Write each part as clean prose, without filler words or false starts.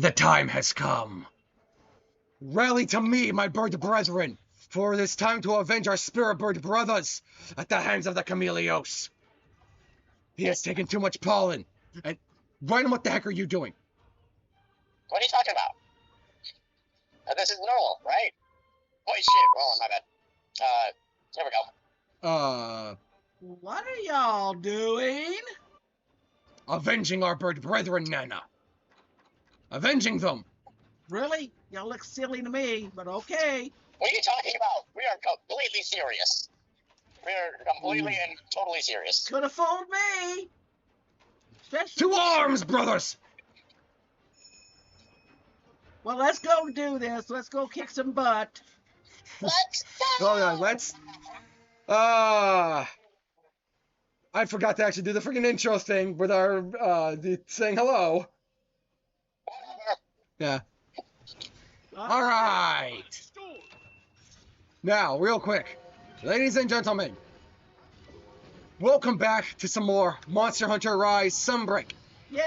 The time has come. Rally to me, my bird brethren, for it is time to avenge our spirit bird brothers at the hands of the Chameleos. He has taken too much pollen. And Ryden, what the heck are you doing? What are you talking about? This is normal, right? Holy shit! Oh, my bad. Here we go. What are y'all doing? Avenging our bird brethren, Nana. Avenging them. Really? Y'all look silly to me, but okay. What are you talking about? We are completely serious. We are completely and totally serious. Could have fooled me. Especially To arms, brothers! Well, let's go do this. Let's go kick some butt. Let's go! Oh, yeah, let's... I forgot to actually do the freaking intro thing with our, saying hello. Yeah. All right. Now, real quick, ladies and gentlemen, welcome back to some more Monster Hunter Rise Sunbreak. Yay!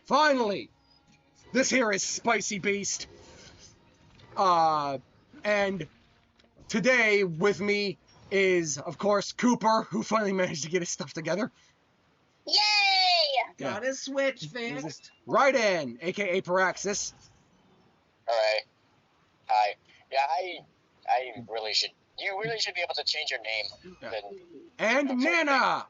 Finally, this here is Spicy Beast. And today with me is, of course, Koopyr, who finally managed to get his stuff together. Yay! Got his switch fixed. Ryden, aka Peraxus. Alright. Hi. Yeah, I really should. You really should be able to change your name. Yeah. And Nana!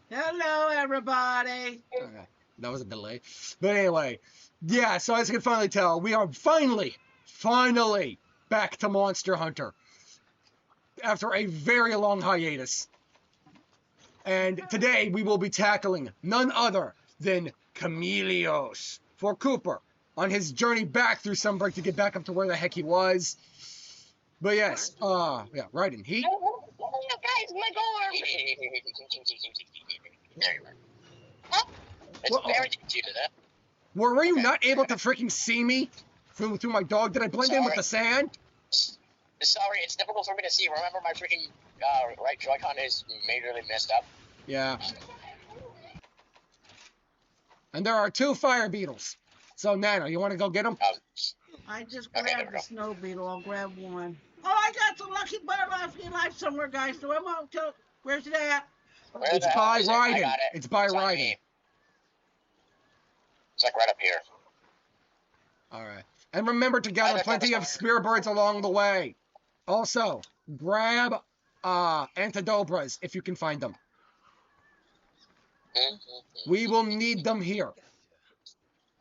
Hello, everybody. Okay, that was a delay. But anyway, yeah, so as you can finally tell, we are finally back to Monster Hunter. After a very long hiatus. And today we will be tackling none other than Chameleos for Koopyr on his journey back through Sunbreak to get back up to where the heck he was. But yes, yeah, Ryden, he... Oh, guys, my door! There you are. Oh, it's very easy to that. Were you not able to freaking see me through my dog? Did I blend in with the sand? Sorry, it's difficult for me to see. Remember, my freaking right Joy-Con is majorly messed up. Yeah. And there are 2 fire beetles. So, Nana, you want to go get them? I just grabbed the snow beetle. I'll grab one. Oh, I got the lucky butterfly life somewhere, guys. So I'm out to... Where's it at? It's by Ryden. It's by Ryden. It's like right up here. Alright. And remember to gather plenty of spear birds along the way. Also, grab antidobras if you can find them. We will need them here.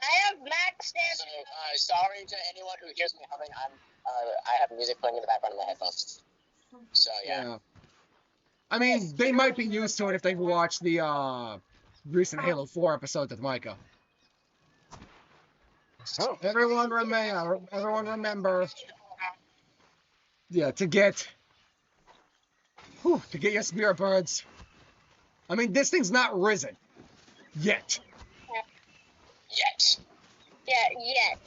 I have maxed it. So, sorry to anyone who hears me humming. I have music playing in the background of my headphones. So yeah. I mean, they might be used to it if they've watched the recent Halo 4 episodes with Micah. Oh, everyone remember. Yeah, to get your spirit birds. I mean, this thing's not risen yet. Yeah, yet.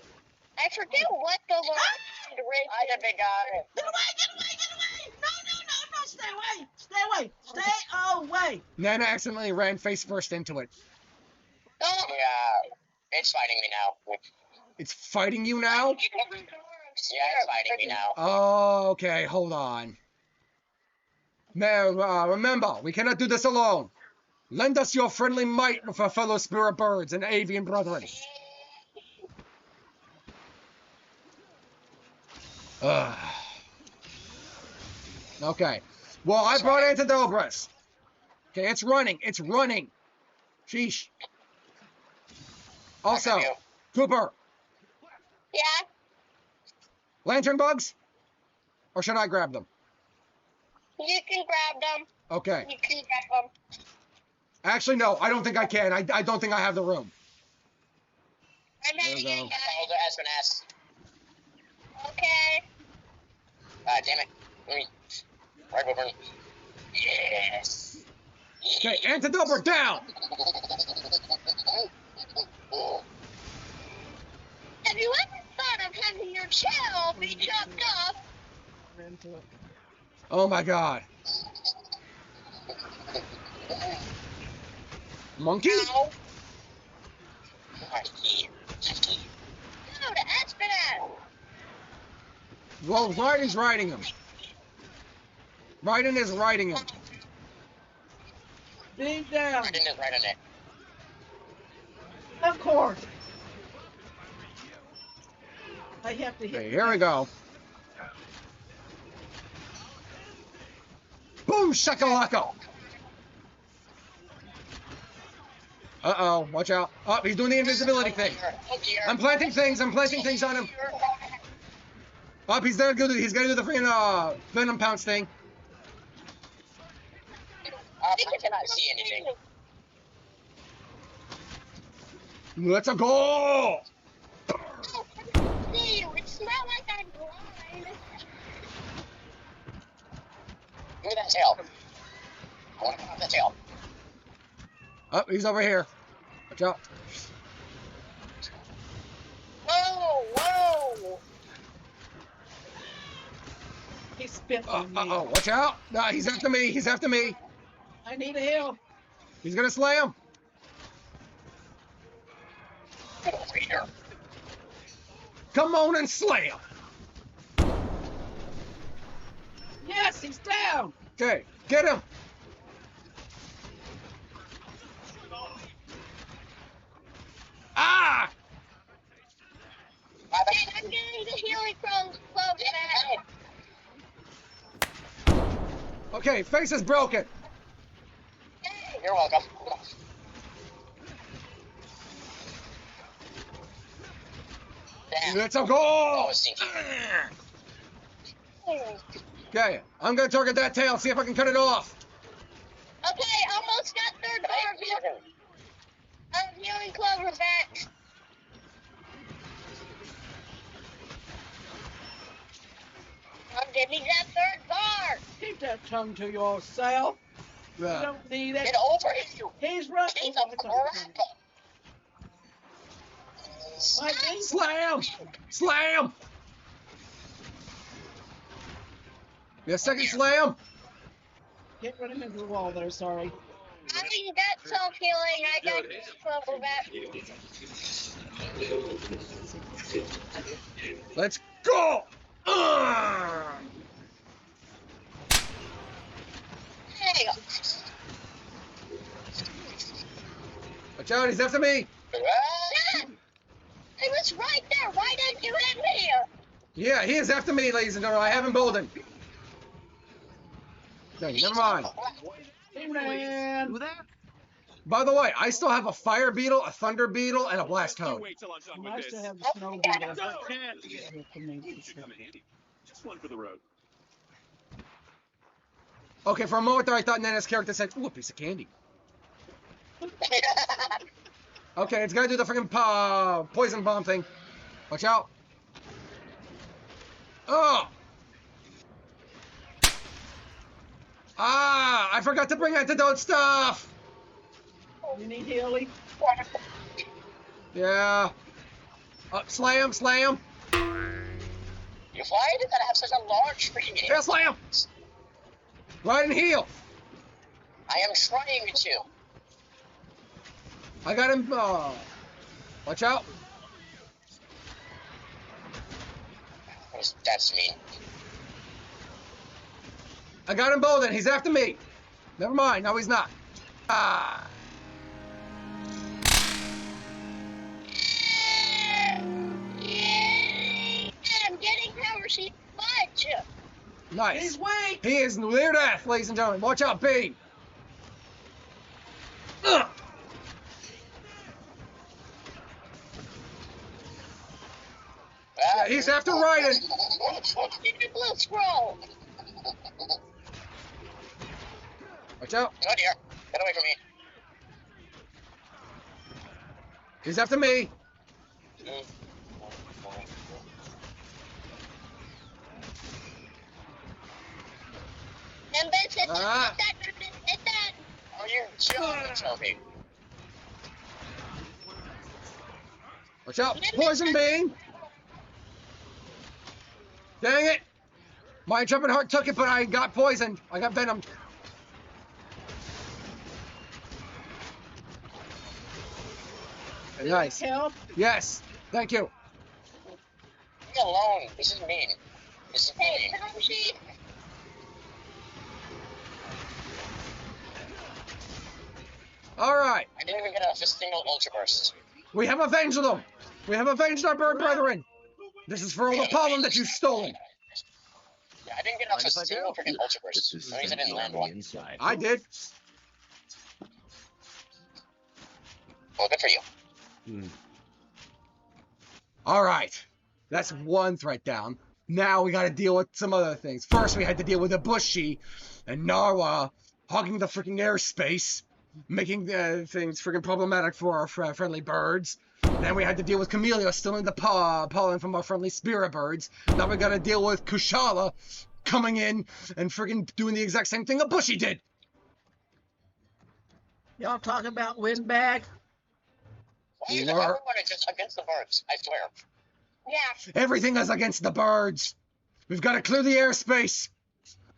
I forget what the last race. I have been got. Get away! No! Stay away! Nana accidentally ran face first into it. Oh yeah, it's fighting me now. It's fighting you now? Yeah, it's fighting me now. Oh, okay, hold on. Now, remember, we cannot do this alone. Lend us your friendly might with our fellow spirit birds and avian brethren. Okay. Well, I brought antidobras. Okay, it's running. Sheesh. Also, Koopyr. Yeah? Lantern bugs? Or should I grab them? You can grab them. Okay. You can grab them. Actually, no, I don't think I can. I don't think I have the room. I'm ready to go. Hold the S. Okay. Damn it. Let me... Right over. Yes. Okay, antidobra down! Have you ever thought of having your tail be chopped off? Oh my god. Monkey? Ow. No, the Aspen. Well, Ryden's riding him. Ryden is riding him. Beam down. Ryden is right on it. Of course. I have to hit. Okay, here we go. Boom, shakalaka. Uh-oh, watch out. Oh, he's doing the invisibility thing. I'm planting things on him. Oh, he's gonna do the freaking venom pounce thing. I cannot see anything. Let's go! It's not like I'm blind. Give me that tail. I want to come off that tail. Oh, he's over here. Watch out. Whoa, whoa! He spit on me. Uh-oh, watch out. No, he's after me. He's after me. I need a heal. He's gonna slay him. Get over here. Come on and slay him. Yes, he's down. Okay, get him. Ah! I'm getting the healing clothes back. Okay, face is broken. You're welcome. Damn. Let's go. Stinky. Okay, I'm gonna target that tail, see if I can cut it off. Okay, almost got third bar. I'm healing Clover back. I'm getting that third bar. Keep that tongue to yourself. You Yeah. don't need it. Get over here. He's running. Piece of crap. My thing. Slam! Slam! Yeah, second slam. Get rid of him into the wall there, sorry. I got self-healing. I got Clover back. Let's go! Hey. Watch out, he's after me. He was right there. Why didn't you hit me? Yeah, he is after me, ladies and gentlemen. I have him bolden. Okay, never mind. He ran. Do that? By the way, I still have a fire beetle, a thunder beetle, and a blast You toad. wait till I'm done I with still this. have the snow beetle. Food should come in handy. Just one for the road. Okay, for a moment there, I thought Nana's character said, "Ooh, a piece of candy." Okay, it's gonna do the freaking poison bomb thing. Watch out. Oh! Ah! I forgot to bring antidote stuff! You need healing? Yeah. Slam, slam. Why did that have such a large freaking Yeah, slam! Right and heal. I am trying to. I got him. Watch out. That's mean. I got him bolden. He's after me. Never mind. No, he's not. Ah. I'm getting power sheet fudge. Nice. He's weak. He is near death, ladies and gentlemen. Watch out, B. Ugh. Yeah, he's after Ryden. Blue scroll. Watch out. Oh dear. Get away from me. He's after me. Hit that. Oh, you're killing the trophy. Watch out. Poison beam. Dang it. My jumping heart took it, but I got poisoned. I got venomed. Nice. Help. Yes. Thank you. Leave me alone. This is mean. This is mean. All right. I didn't even get a single ultra burst. We have avenged them. We have avenged our bird brethren. This is for all the pollen that you've stolen. Yeah, I didn't get off a single freaking ultra burst. That means I didn't land one. I did. Well, good for you. All right. That's one threat down. Now we got to deal with some other things. First, we had to deal with the Bushy and Narwa hogging the freaking airspace, making things freaking problematic for our friendly birds. Then we had to deal with Chameleos stealing the pollen from our friendly spirit birds. Now we got to deal with Kushala coming in and freaking doing the exact same thing a Bushy did. Y'all talking about windbag? Why is everyone just against the birds? I swear. Yeah. Everything is against the birds. We've got to clear the airspace.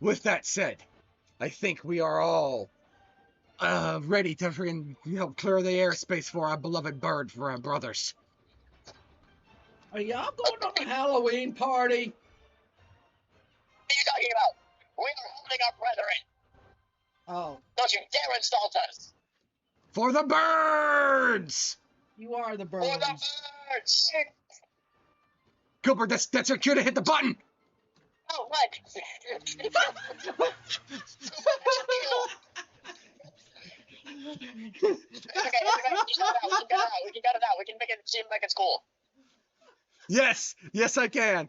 With that said, I think we are all ready to freaking, clear the airspace for our beloved bird for our brothers. Are y'all going on a Halloween party? What are you talking about? We are holding our brethren. Oh. Don't you dare insult us. For the birds! You are the bird. For the birds! Koopyr, that's your cue to hit the button! Oh, what? Okay, we can cut it out. We can make it seem like it's cool. Yes! Yes, I can!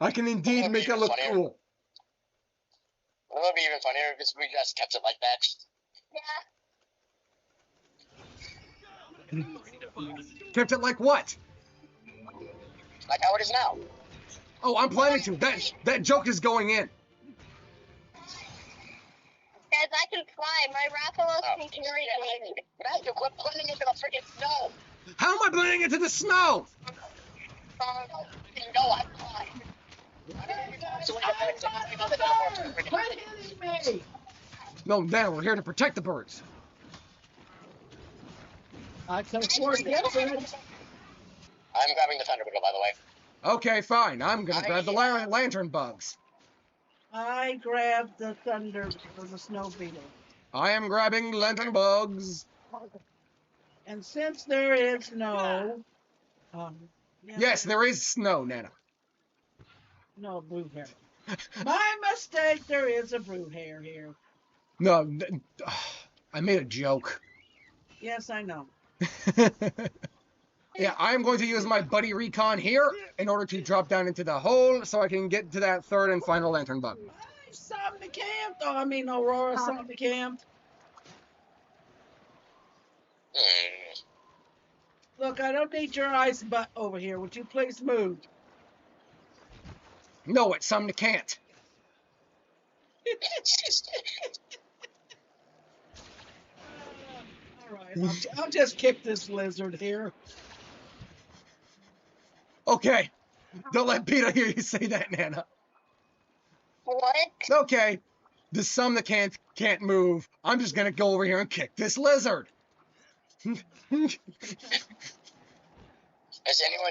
I can indeed make it look cool. It would be even funnier if we just kept it like that. Yeah. Kept it like what? Like how it is now. Oh, I'm planning to. That joke is going in. Guys, I can fly. My Rathalos can carry me. Matthew, quit blending into the freaking snow. How am I blending into the snow? No, I'm fine. Quit hitting me! No, now we're here to protect the birds. I can afford to get it. I'm grabbing the thunder beetle, by the way. Okay, fine. I'm gonna grab the lantern bugs. I grabbed the thunder or the snow beetle. I am grabbing lantern bugs. And since there is no... Yes, there is snow, Nana. No blue hair. My mistake, there is a blue hair here. No, I made a joke. Yes, I know. Yeah, I'm going to use my buddy recon here in order to drop down into the hole so I can get to that third and final lantern bug. Somnicamped. Oh, I mean Aurora Somnicamped. Look, I don't need your ice butt over here. Would you please move? No, it's something can't. All right, I'll just kick this lizard here. Okay, don't let Peter hear you say that, Nana. What? Okay, the some that can't move. I'm just gonna go over here and kick this lizard. Has anyone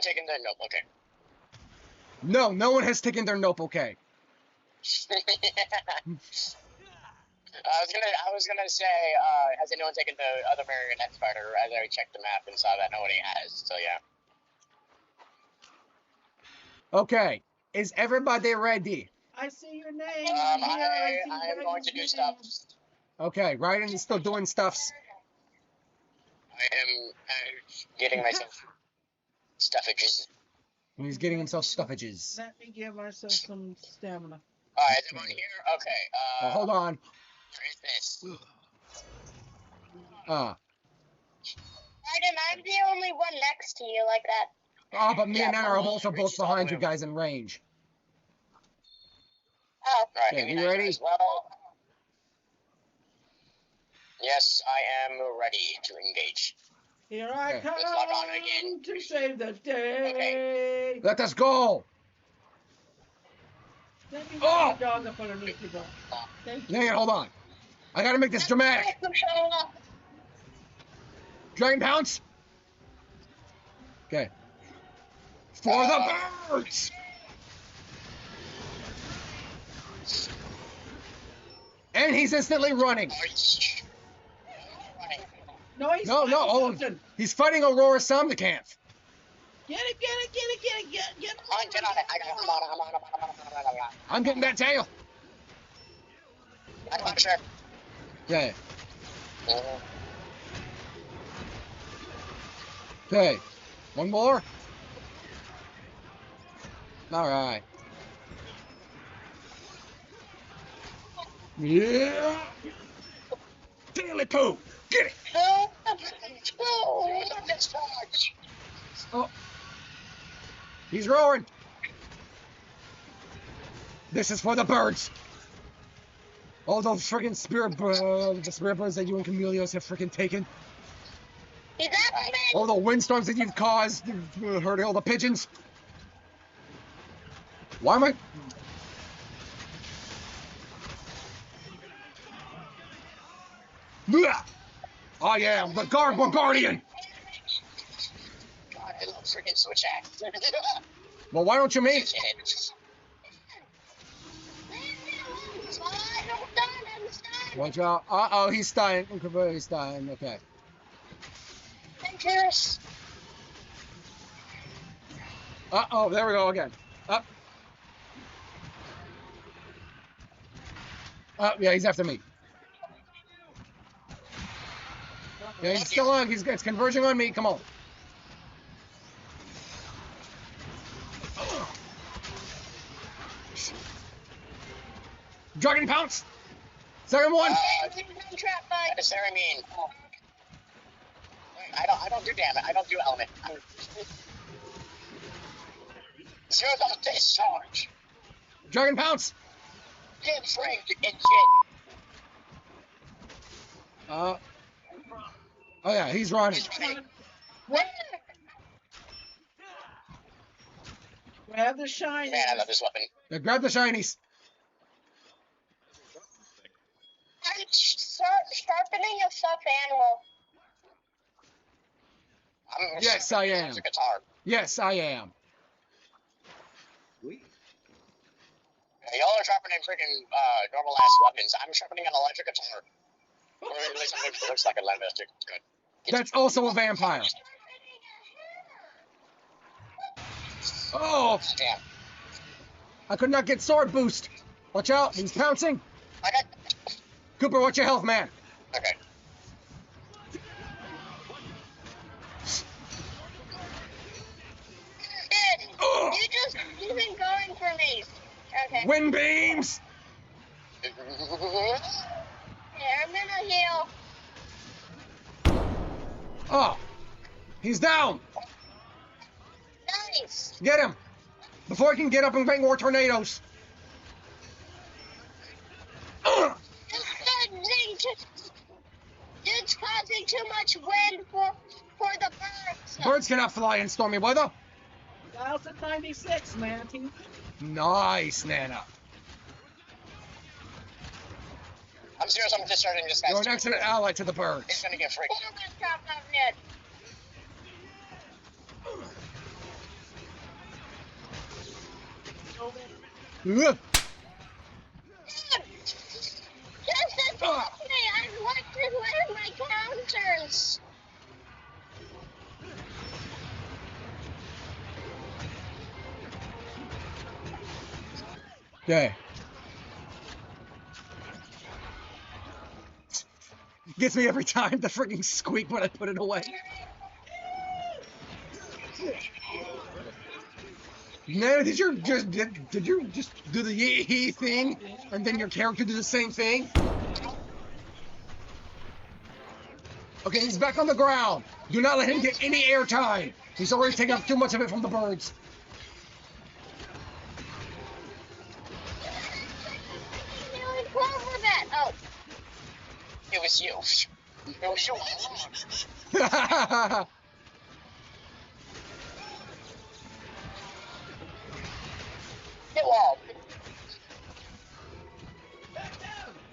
taken their nope? Okay. No, no one has taken their nope. Okay. I was gonna say, has anyone taken the other marionette spider? As I checked the map and saw that nobody has. So yeah. Okay, is everybody ready? I see your name. I am going to do stuff. Okay, Ryden is still doing stuffs. I am getting myself stuffages. He's getting himself stuffages. Let me give myself some stamina. Alright, is everyone here? Okay, Oh, hold on. Where is this? Ryden, I'm the only one next to you like that. Oh, but me Yeah, and Nana are well, also both reach all behind the you way. guys in range. Oh. Alright, Okay, maybe you not ready? as well. Yes, I am ready to engage. Here I Okay. come Let's lock on again. to save the day. Let us go! Let me Oh! get the dog up underneath the dog. Thank you. Hang on, hold on. I gotta make this dramatic. Koopyr. Dragon Pounce. Okay. For the birds. And he's instantly running. No, he's No, he's fighting Aurora Somnicanth. Get it, get it, get it, get it, get it. Get on it. I'm on it. I'm getting that tail. I'm sure. Okay. Okay. One more. All right. Yeah. Daily poo. Get it. Oh. He's roaring. This is for the birds. All those freaking spirit birds that you and Chameleos have freaking taken. He's after me. All the windstorms that you've caused, hurting all the pigeons. Why am I? I am the Guardian. God, I love freaking switch axe. Well, why don't you meet? Watch out. Uh-oh, he's dying. He's dying. Okay. Dangerous. Uh-oh, there we go again. Up. Yeah, he's after me. Yeah, he's still on. It's converging on me. Come on. Dragon Pounce. Second one. That is very mean. I don't do damage. I don't do element. Zero discharge. Dragon Pounce. Get franked and shit. Oh yeah, he's running. Grab the shiny. Man, I love this weapon. Yeah, grab the shinies. I'm sharpening a stuffed animal. Yes, I am. It's a guitar. Yes, I am. Y'all are sharpening freaking normal ass weapons. I'm sharpening an electric guitar. Or at least it looks like a limbic. It's good. That's also a vampire. Oh! Damn. I could not get sword boost. Watch out, he's pouncing. I got. Koopyr, watch your health, man. Okay. You've been going for me. Okay. Wind beams. Here, I'm gonna heal. Oh, he's down. Nice. Get him before he can get up and make more tornadoes. It's causing too much wind for the birds. Birds cannot fly in stormy weather. 1096, man. Nice, Nana. I'm serious. I'm discharging this guy. You're an excellent ally to the birds. He's gonna get freaked. Ugh. I'd like to learn my counters. Okay. Gets me every time, the freaking squeak when I put it away. No, did you just do the yee thing and then your character do the same thing? Okay, he's back on the ground. Do not let him get any airtime. He's already taken up too much of it from the birds. Oh. It was you. It was you. Get wall.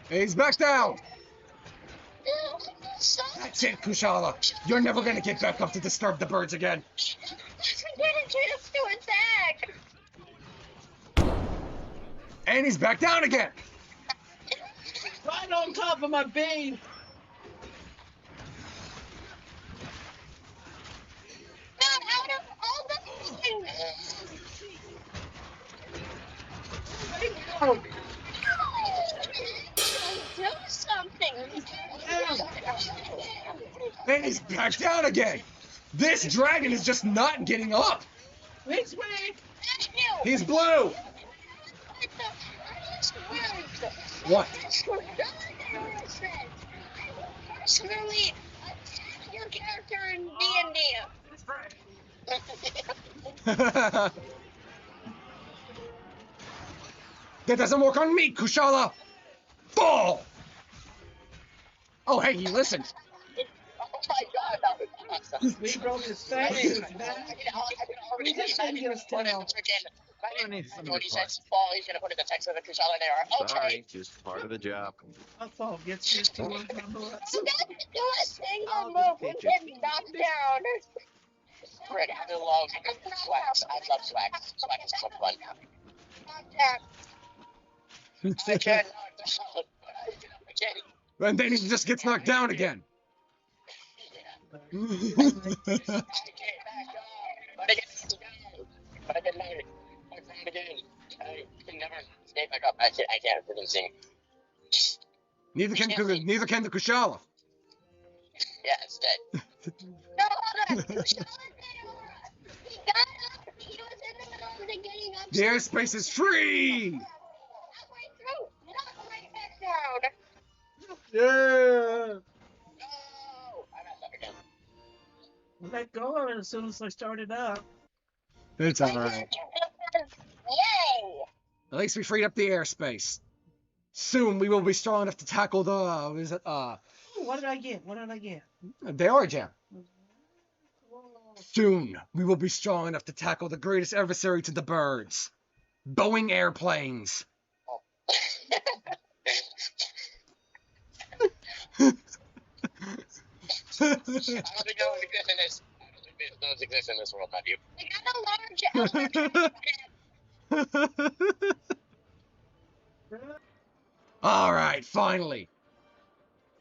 He's back down. Stop. That's it, Kushala. You're never gonna get back up to disturb the birds again. I didn't chance to attack. And he's back down again. Right on top of my beam. Not out of all the things. Oh, Do something. And he's back down again. This dragon is just not getting up. it's weak. He's blue. What? Personally, your character in D&D. That doesn't work on me, Kushala. Fall. Oh, hey, he listened. Oh my god, that was awesome. We broke his face. I can already imagine Just tell. when he says fall, he's gonna put in the text of the Kaushala Daora. Okay. Sorry, just part of the job. My fault gets you to one number. You got to do a single move and get knocked down. Fred, I love swags. I love swags. Swag is so fun. Knocked down. I can't knock the solid, but I can. And then he just gets knocked down again. I can't back up. But I get knocked down. But I get knocked down again. I can never stay back up. I can't freaking sing. Neither can the Kushala. Yeah, it's dead. No, hold on. He got up. He was in the middle of the getting up. The airspace is free. Halfway through. Knocked right back down. Yeah. No! I messed up again. Let go of it as soon as I started up. It's all right. Yay! At least we freed up the airspace. Soon we will be strong enough to tackle the What did I get? What did I get? they are jam. Soon we will be strong enough to tackle the greatest adversary to the birds. Boeing airplanes. I don't think those exist in this. I don't think those exist in this world, not you. I got a large elephant. All right, finally.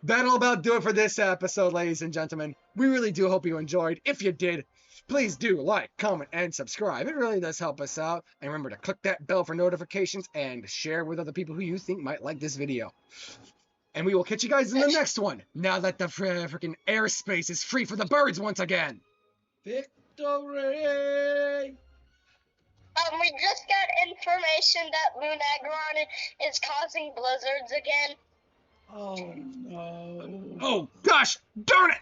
That'll about do it for this episode, ladies and gentlemen. We really do hope you enjoyed. If you did, please do like, comment, and subscribe. It really does help us out. And remember to click that bell for notifications and share with other people who you think might like this video. And we will catch you guys in the next one, now that the freaking airspace is free for the birds once again. Victory! We just got information that Lunagron is causing blizzards again. Oh no. Oh, gosh, darn it!